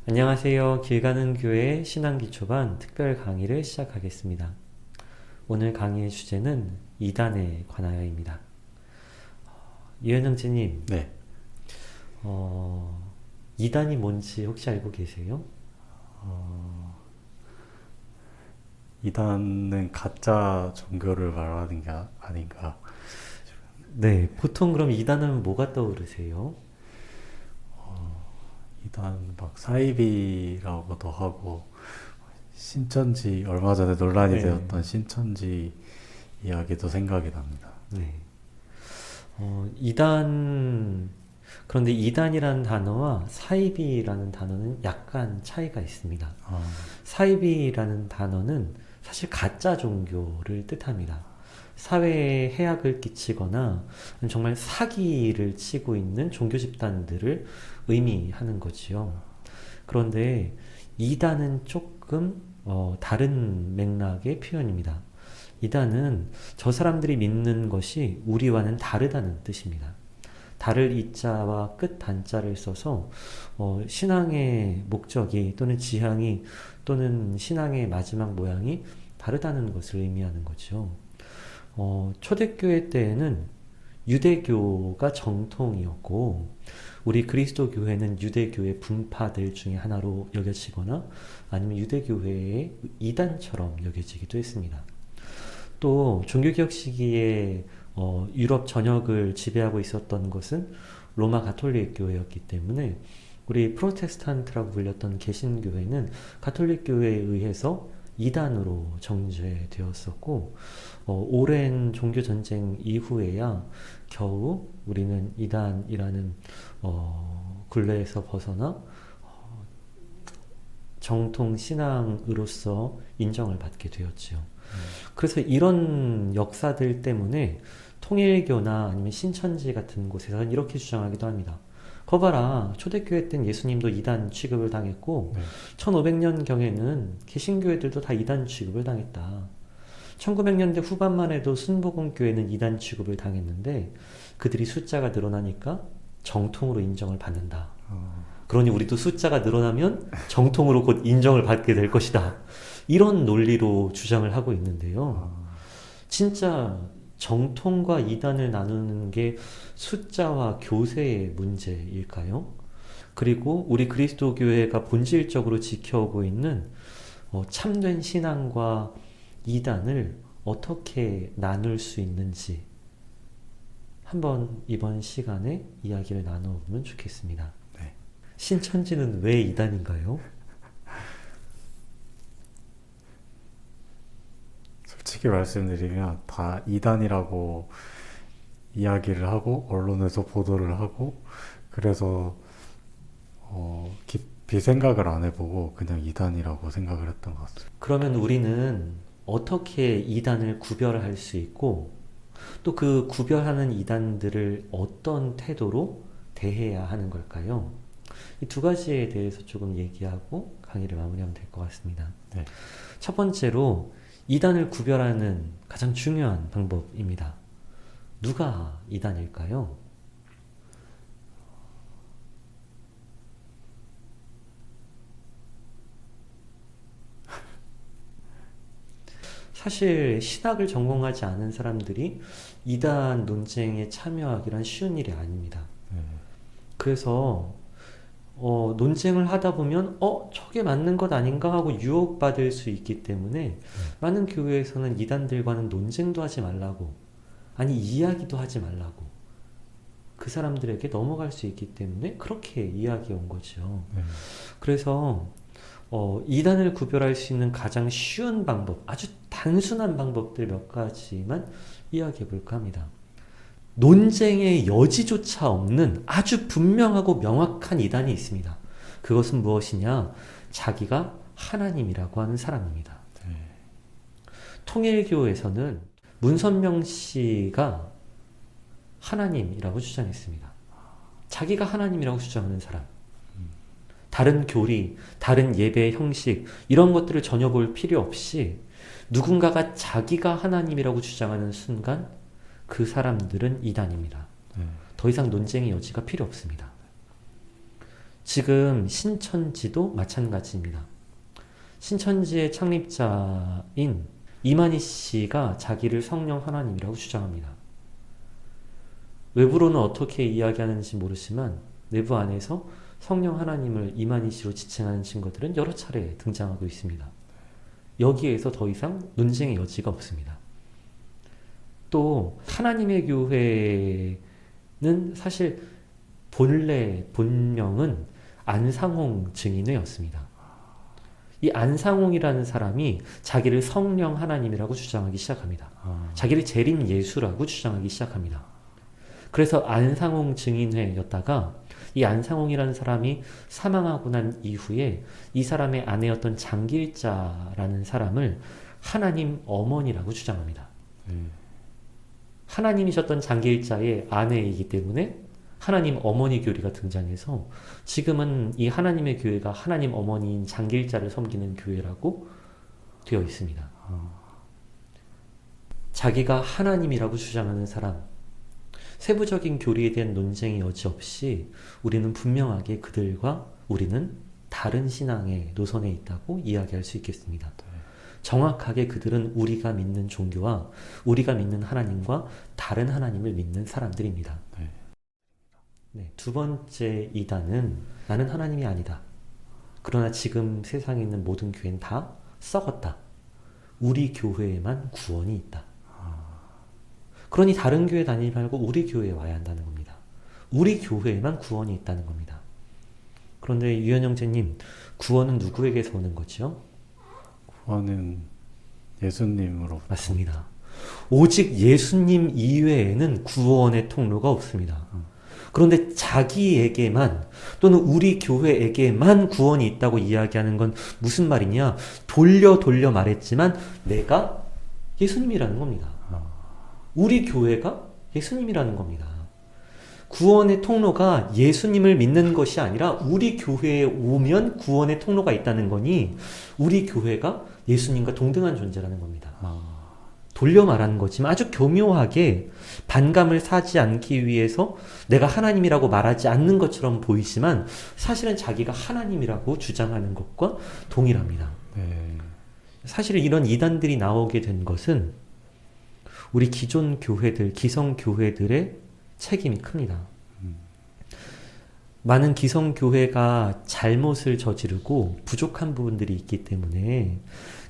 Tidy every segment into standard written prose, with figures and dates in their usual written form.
안녕하세요. 길 가는 교회 신앙기초반 특별 강의를 시작하겠습니다. 오늘 강의의 주제는 이단에 관하여입니다. 유현영재님, 네, 이단이 뭔지 혹시 알고 계세요? 이단은 가짜 종교를 말하는 게 아닌가. 네, 보통 그럼 이단은 뭐가 떠오르세요? 이단 막 사이비라고도 하고 신천지 얼마 전에 논란이 네, 되었던 신천지 이야기도 생각이 납니다. 네. 이단, 그런데 이단이라는 단어와 사이비라는 단어는 약간 차이가 있습니다. 아, 사이비라는 단어는 사실 가짜 종교를 뜻합니다. 사회에 해악을 끼치거나 정말 사기를 치고 있는 종교 집단들을 의미하는 거지요. 그런데 이단은 조금 다른 맥락의 표현입니다. 이단은 저 사람들이 믿는 것이 우리와는 다르다는 뜻입니다. 다를 이자와 끝 단자를 써서 신앙의 목적이 또는 지향이 또는 신앙의 마지막 모양이 다르다는 것을 의미하는 거죠. 초대교회 때에는 유대교가 정통이었고 우리 그리스도 교회는 유대교의 분파들 중에 하나로 여겨지거나 아니면 유대교회의 이단처럼 여겨지기도 했습니다. 또 종교개혁 시기에 유럽 전역을 지배하고 있었던 것은 로마 가톨릭 교회였기 때문에 우리 프로테스탄트라고 불렸던 개신교회는 가톨릭 교회에 의해서 이단으로 정죄되었었고 오랜 종교 전쟁 이후에야 겨우 우리는 이단이라는 굴레에서 벗어나 정통 신앙으로서 인정을 받게 되었지요. 그래서 이런 역사들 때문에 통일교나 아니면 신천지 같은 곳에서는 이렇게 주장하기도 합니다. 거봐라, 초대교회 땐 예수님도 이단 취급을 당했고 네. 1500년경에는 개신교회들도 다 이단 취급을 당했다. 1900년대 후반만 해도 순복음교회는 이단 취급을 당했는데 그들이 숫자가 늘어나니까 정통으로 인정을 받는다. 그러니 우리도 숫자가 늘어나면 정통으로 곧 인정을 받게 될 것이다. 이런 논리로 주장을 하고 있는데요. 진짜 정통과 이단을 나누는 게 숫자와 교세의 문제일까요? 그리고 우리 그리스도 교회가 본질적으로 지켜오고 있는 참된 신앙과 이단을 어떻게 나눌 수 있는지 한번 이번 시간에 이야기를 나눠보면 좋겠습니다. 네. 신천지는 왜 이단인가요? 솔직히 말씀드리면 다 이단이라고 이야기를 하고 언론에서 보도를 하고 그래서 깊이 생각을 안 해보고 그냥 이단이라고 생각을 했던 것 같아요. 그러면 우리는 어떻게 이단을 구별할 수 있고 또 그 구별하는 이단들을 어떤 태도로 대해야 하는 걸까요? 이 두 가지에 대해서 조금 얘기하고 강의를 마무리하면 될 것 같습니다. 네. 첫 번째로 이단을 구별하는 가장 중요한 방법입니다. 누가 이단일까요? 사실 신학을 전공하지 않은 사람들이 이단 논쟁에 참여하기란 쉬운 일이 아닙니다. 그래서 논쟁을 하다 보면 저게 맞는 것 아닌가 하고 유혹받을 수 있기 때문에 많은 교회에서는 이단들과는 논쟁도 하지 말라고 아니 이야기도 하지 말라고 그 사람들에게 넘어갈 수 있기 때문에 그렇게 이야기해 온 거죠. 그래서 이단을 구별할 수 있는 가장 쉬운 방법, 아주 단순한 방법들 몇 가지만 이야기해 볼까 합니다. 논쟁의 여지조차 없는 아주 분명하고 명확한 이단이 있습니다. 그것은 무엇이냐? 자기가 하나님이라고 하는 사람입니다. 통일교에서는 문선명 씨가 하나님이라고 주장했습니다. 자기가 하나님이라고 주장하는 사람. 다른 교리, 다른 예배 형식 이런 것들을 전혀 볼 필요 없이 누군가가 자기가 하나님이라고 주장하는 순간 그 사람들은 이단입니다. 더 이상 논쟁의 여지가 필요 없습니다. 지금 신천지도 마찬가지입니다. 신천지의 창립자인 이만희 씨가 자기를 성령 하나님이라고 주장합니다. 외부로는 어떻게 이야기하는지 모르지만 내부 안에서 성령 하나님을 이만희 씨로 지칭하는 친구들은 여러 차례 등장하고 있습니다. 여기에서 더 이상 논쟁의 여지가 없습니다. 또 하나님의 교회는 사실 본명은 안상홍 증인회였습니다. 이 안상홍이라는 사람이 자기를 성령 하나님이라고 주장하기 시작합니다. 자기를 재림 예수라고 주장하기 시작합니다. 그래서 안상홍 증인회였다가 이 안상홍이라는 사람이 사망하고 난 이후에 이 사람의 아내였던 장길자라는 사람을 하나님 어머니라고 주장합니다. 하나님이셨던 장길자의 아내이기 때문에 하나님 어머니 교리가 등장해서 지금은 이 하나님의 교회가 하나님 어머니인 장길자를 섬기는 교회라고 되어 있습니다. 자기가 하나님이라고 주장하는 사람, 세부적인 교리에 대한 논쟁의 여지 없이 우리는 분명하게 그들과 우리는 다른 신앙의 노선에 있다고 이야기할 수 있겠습니다. 정확하게 그들은 우리가 믿는 종교와 우리가 믿는 하나님과 다른 하나님을 믿는 사람들입니다. 네, 두 번째 이단은 나는 하나님이 아니다. 그러나 지금 세상에 있는 모든 교회는 다 썩었다. 우리 교회에만 구원이 있다. 그러니 다른 교회 다니지 말고 우리 교회에 와야 한다는 겁니다. 우리 교회에만 구원이 있다는 겁니다. 그런데 유현 형제님, 구원은 누구에게서 오는 거죠? 구원은 예수님으로. 맞습니다. 오직 예수님 이외에는 구원의 통로가 없습니다. 그런데 자기에게만 또는 우리 교회에게만 구원이 있다고 이야기하는 건 무슨 말이냐? 돌려 말했지만 내가 예수님이라는 겁니다. 우리 교회가 예수님이라는 겁니다. 구원의 통로가 예수님을 믿는 것이 아니라 우리 교회에 오면 구원의 통로가 있다는 거니 우리 교회가 예수님과 동등한 존재라는 겁니다. 돌려 말하는 거지만 아주 교묘하게 반감을 사지 않기 위해서 내가 하나님이라고 말하지 않는 것처럼 보이지만 사실은 자기가 하나님이라고 주장하는 것과 동일합니다. 사실 이런 이단들이 나오게 된 것은 우리 기존 교회들, 기성 교회들의 책임이 큽니다. 많은 기성 교회가 잘못을 저지르고 부족한 부분들이 있기 때문에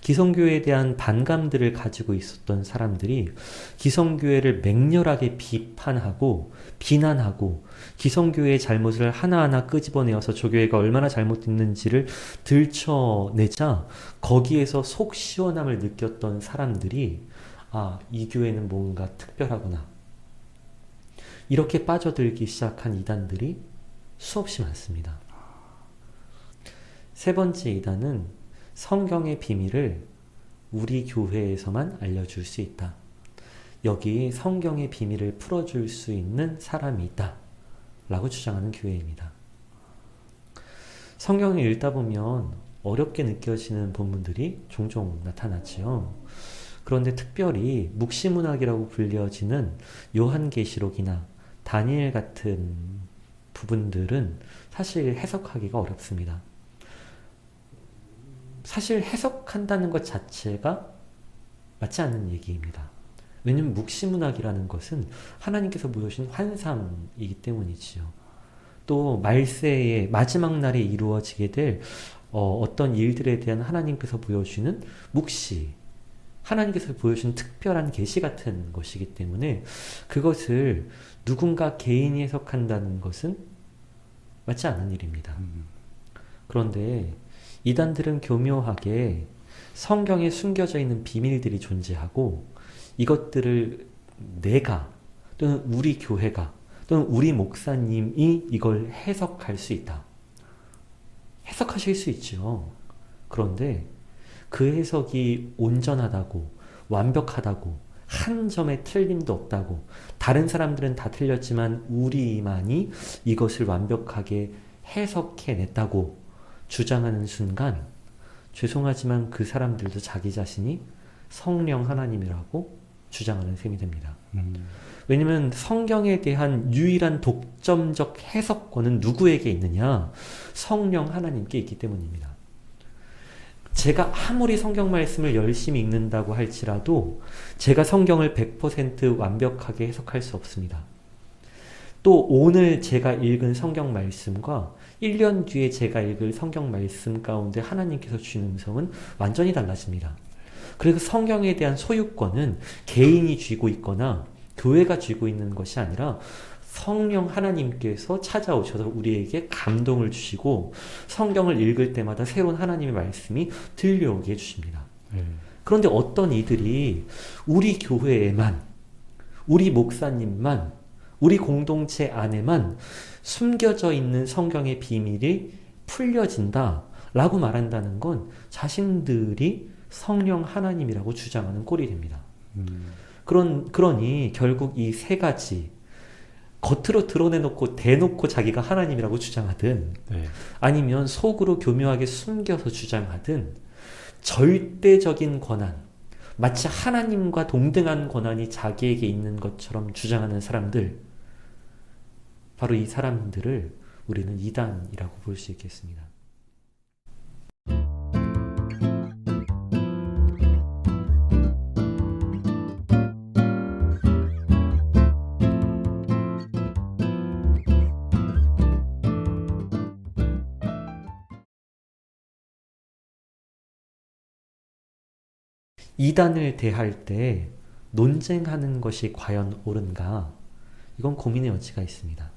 기성교회에 대한 반감들을 가지고 있었던 사람들이 기성교회를 맹렬하게 비판하고 비난하고 기성교회의 잘못을 하나하나 끄집어내어서 저 교회가 얼마나 잘못됐는지를 들춰내자 거기에서 속 시원함을 느꼈던 사람들이 아, 이 교회는 뭔가 특별하구나. 이렇게 빠져들기 시작한 이단들이 수없이 많습니다. 세 번째 이단은 성경의 비밀을 우리 교회에서만 알려줄 수 있다. 여기 성경의 비밀을 풀어줄 수 있는 사람이 있다. 라고 주장하는 교회입니다. 성경을 읽다 보면 어렵게 느껴지는 본문들이 종종 나타나지요. 그런데 특별히 묵시문학이라고 불려지는 요한계시록이나 다니엘 같은 부분들은 사실 해석하기가 어렵습니다. 사실 해석한다는 것 자체가 맞지 않는 얘기입니다. 왜냐하면 묵시문학이라는 것은 하나님께서 보여주신 환상이기 때문이지요. 또 말세의 마지막 날에 이루어지게 될 어떤 일들에 대한 하나님께서 보여주는 묵시, 하나님께서 보여주신 특별한 계시 같은 것이기 때문에 그것을 누군가 개인이 해석한다는 것은 맞지 않는 일입니다. 그런데 이단들은 교묘하게 성경에 숨겨져 있는 비밀들이 존재하고 이것들을 내가 또는 우리 교회가 또는 우리 목사님이 이걸 해석할 수 있다. 해석하실 수 있죠. 그런데 그 해석이 온전하다고 완벽하다고 한 점의 틀림도 없다고 다른 사람들은 다 틀렸지만 우리만이 이것을 완벽하게 해석해냈다고 주장하는 순간 죄송하지만 그 사람들도 자기 자신이 성령 하나님이라고 주장하는 셈이 됩니다. 음. 왜냐면 성경에 대한 유일한 독점적 해석권은 누구에게 있느냐? 성령 하나님께 있기 때문입니다. 제가 아무리 성경 말씀을 열심히 읽는다고 할지라도 제가 성경을 100% 완벽하게 해석할 수 없습니다. 또 오늘 제가 읽은 성경 말씀과 1년 뒤에 제가 읽을 성경 말씀 가운데 하나님께서 주신 음성은 완전히 달라집니다. 그래서 성경에 대한 소유권은 개인이 쥐고 있거나 교회가 쥐고 있는 것이 아니라 성령 하나님께서 찾아오셔서 우리에게 감동을 주시고 성경을 읽을 때마다 새로운 하나님의 말씀이 들려오게 해주십니다. 네. 그런데 어떤 이들이 우리 교회에만, 우리 목사님만, 우리 공동체 안에만 숨겨져 있는 성경의 비밀이 풀려진다 라고 말한다는 건 자신들이 성령 하나님이라고 주장하는 꼴이 됩니다. 그러니 결국 이 세 가지, 겉으로 드러내놓고 대놓고 자기가 하나님이라고 주장하든 네. 아니면 속으로 교묘하게 숨겨서 주장하든 절대적인 권한, 마치 하나님과 동등한 권한이 자기에게 있는 것처럼 주장하는 사람들, 바로 이 사람들을 우리는 이단이라고 볼 수 있겠습니다. 이단을 대할 때 논쟁하는 것이 과연 옳은가? 이건 고민의 여지가 있습니다.